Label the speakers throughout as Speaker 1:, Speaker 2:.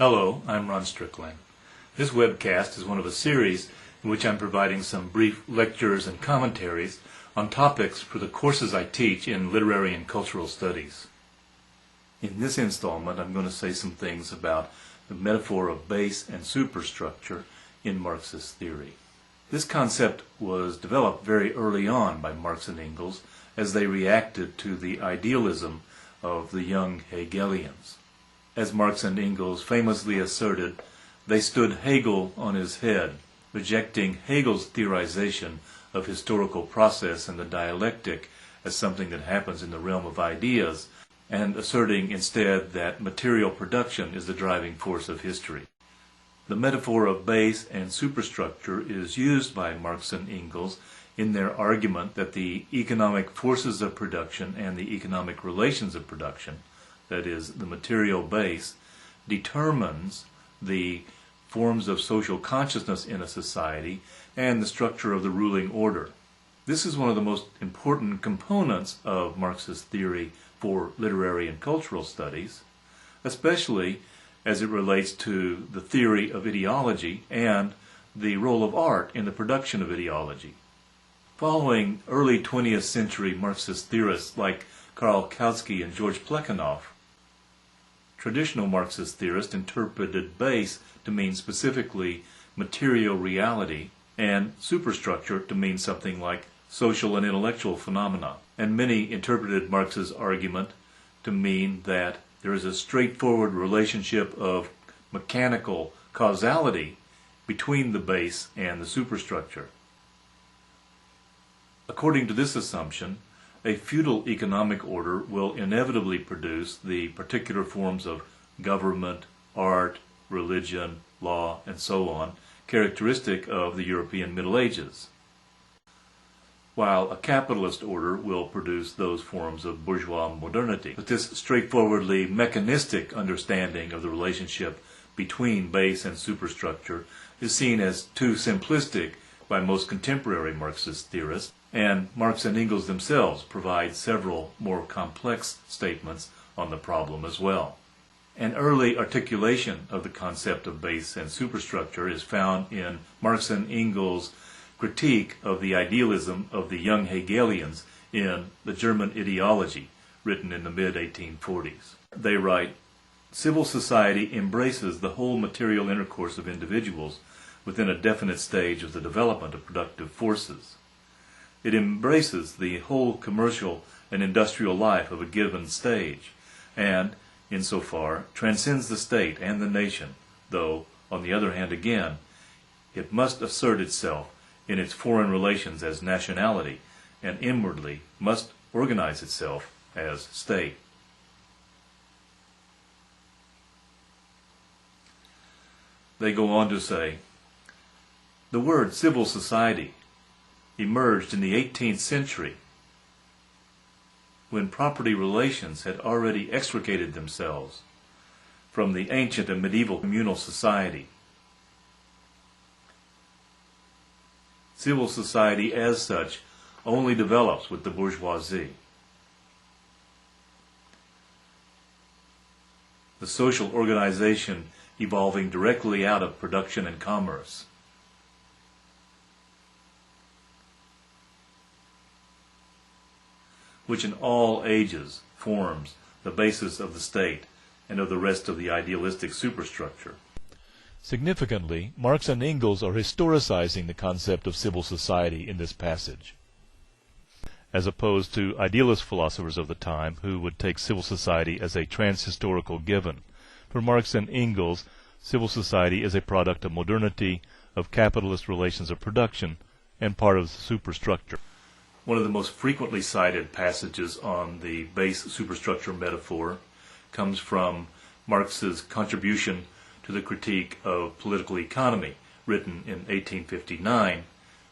Speaker 1: Hello, I'm Ron Strickland. This webcast is one of a series in which I'm providing some brief lectures and commentaries on topics for the courses I teach in literary and cultural studies. In this installment, I'm going to say some things about the metaphor of base and superstructure in Marxist theory. This concept was developed very early on by Marx and Engels as they reacted to the idealism of the young Hegelians. As Marx and Engels famously asserted, they stood Hegel on his head, rejecting Hegel's theorization of historical process and the dialectic as something that happens in the realm of ideas, and asserting instead that material production is the driving force of history. The metaphor of base and superstructure is used by Marx and Engels in their argument that the economic forces of production and the economic relations of production, that is, the material base, determines the forms of social consciousness in a society and the structure of the ruling order. This is one of the most important components of Marxist theory for literary and cultural studies, especially as it relates to the theory of ideology and the role of art in the production of ideology. Following early 20th century Marxist theorists like Karl Kautsky and George Plekhanov, traditional Marxist theorists interpreted base to mean specifically material reality and superstructure to mean something like social and intellectual phenomena. And many interpreted Marx's argument to mean that there is a straightforward relationship of mechanical causality between the base and the superstructure. According to this assumption, a feudal economic order will inevitably produce the particular forms of government, art, religion, law, and so on, characteristic of the European Middle Ages, while a capitalist order will produce those forms of bourgeois modernity. But this straightforwardly mechanistic understanding of the relationship between base and superstructure is seen as too simplistic by most contemporary Marxist theorists, and Marx and Engels themselves provide several more complex statements on the problem as well. An early articulation of the concept of base and superstructure is found in Marx and Engels' critique of the idealism of the young Hegelians in The German Ideology, written in the mid-1840s. They write, "Civil society embraces the whole material intercourse of individuals within a definite stage of the development of productive forces. It embraces the whole commercial and industrial life of a given stage, and, insofar, transcends the state and the nation, though, on the other hand again, it must assert itself in its foreign relations as nationality, and inwardly must organize itself as state." They go on to say, "The word civil society emerged in the 18th century when property relations had already extricated themselves from the ancient and medieval communal society. Civil society as such only develops with the bourgeoisie. The social organization evolving directly out of production and commerce. Which in all ages forms the basis of the state and of the rest of the idealistic superstructure."
Speaker 2: Significantly, Marx and Engels are historicizing the concept of civil society in this passage, as opposed to idealist philosophers of the time who would take civil society as a trans-historical given. For Marx and Engels, civil society is a product of modernity, of capitalist relations of production, and part of the superstructure.
Speaker 1: One of the most frequently cited passages on the base superstructure metaphor comes from Marx's contribution to the critique of political economy, written in 1859,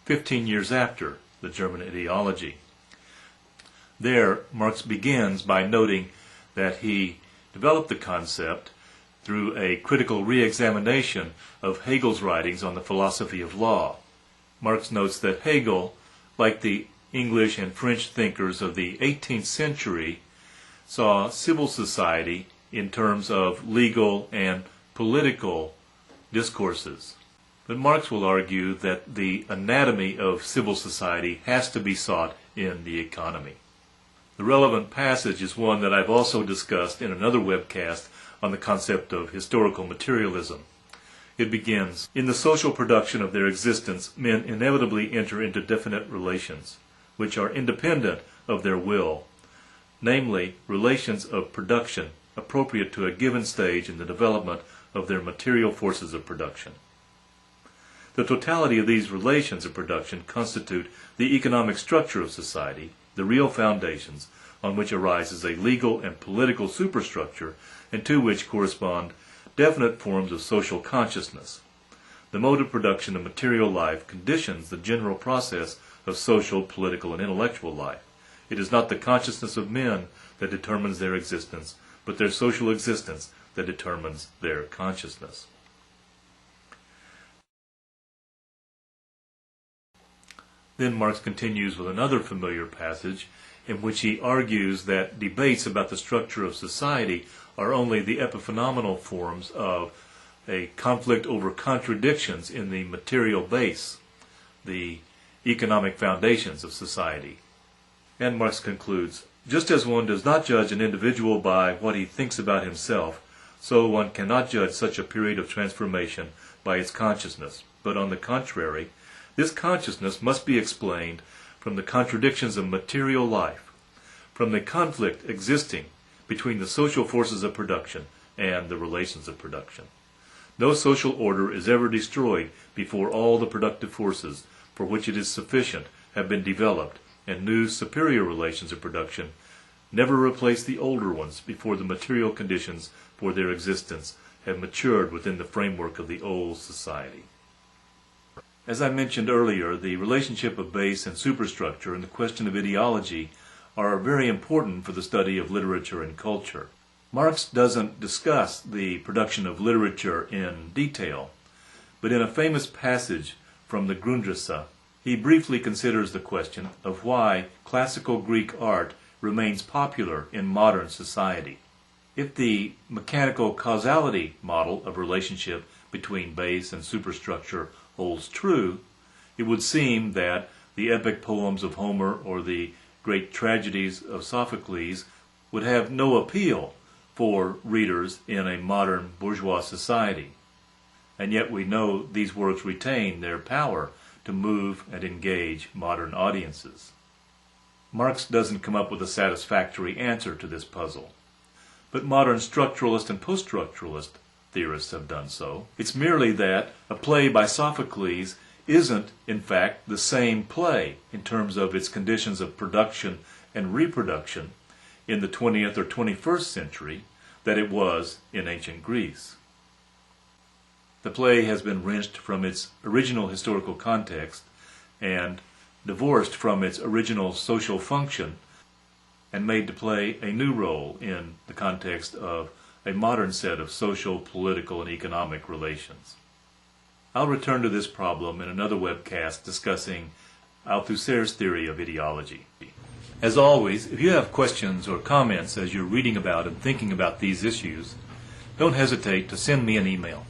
Speaker 1: 15 years after the German Ideology. There, Marx begins by noting that he developed the concept through a critical re-examination of Hegel's writings on the philosophy of law. Marx notes that Hegel, like the English and French thinkers of the 18th century, saw civil society in terms of legal and political discourses. But Marx will argue that the anatomy of civil society has to be sought in the economy. The relevant passage is one that I've also discussed in another webcast on the concept of historical materialism. It begins, "In the social production of their existence, men inevitably enter into definite relations, which are independent of their will, namely, relations of production appropriate to a given stage in the development of their material forces of production. The totality of these relations of production constitute the economic structure of society, the real foundations on which arises a legal and political superstructure, and to which correspond definite forms of social consciousness. The mode of production of material life conditions the general process of social, political, and intellectual life. It is not the consciousness of men that determines their existence, but their social existence that determines their consciousness." Then Marx continues with another familiar passage in which he argues that debates about the structure of society are only the epiphenomenal forms of a conflict over contradictions in the material base, the economic foundations of society. And Marx concludes, "Just as one does not judge an individual by what he thinks about himself, so one cannot judge such a period of transformation by its consciousness, but on the contrary, this consciousness must be explained from the contradictions of material life, from the conflict existing between the social forces of production and the relations of production. No social order is ever destroyed before all the productive forces for which it is sufficient have been developed, and new superior relations of production never replace the older ones before the material conditions for their existence have matured within the framework of the old society." As I mentioned earlier, the relationship of base and superstructure and the question of ideology are very important for the study of literature and culture. Marx doesn't discuss the production of literature in detail, but in a famous passage from the Grundrisse, he briefly considers the question of why classical Greek art remains popular in modern society. If the mechanical causality model of relationship between base and superstructure holds true, it would seem that the epic poems of Homer or the great tragedies of Sophocles would have no appeal for readers in a modern bourgeois society. And yet we know these works retain their power to move and engage modern audiences. Marx doesn't come up with a satisfactory answer to this puzzle, but modern structuralist and post-structuralist theorists have done so. It's merely that a play by Sophocles isn't, in fact, the same play in terms of its conditions of production and reproduction in the 20th or 21st century that it was in ancient Greece. The play has been wrenched from its original historical context and divorced from its original social function and made to play a new role in the context of a modern set of social, political, and economic relations. I'll return to this problem in another webcast discussing Althusser's theory of ideology. As always, if you have questions or comments as you're reading about and thinking about these issues, don't hesitate to send me an email.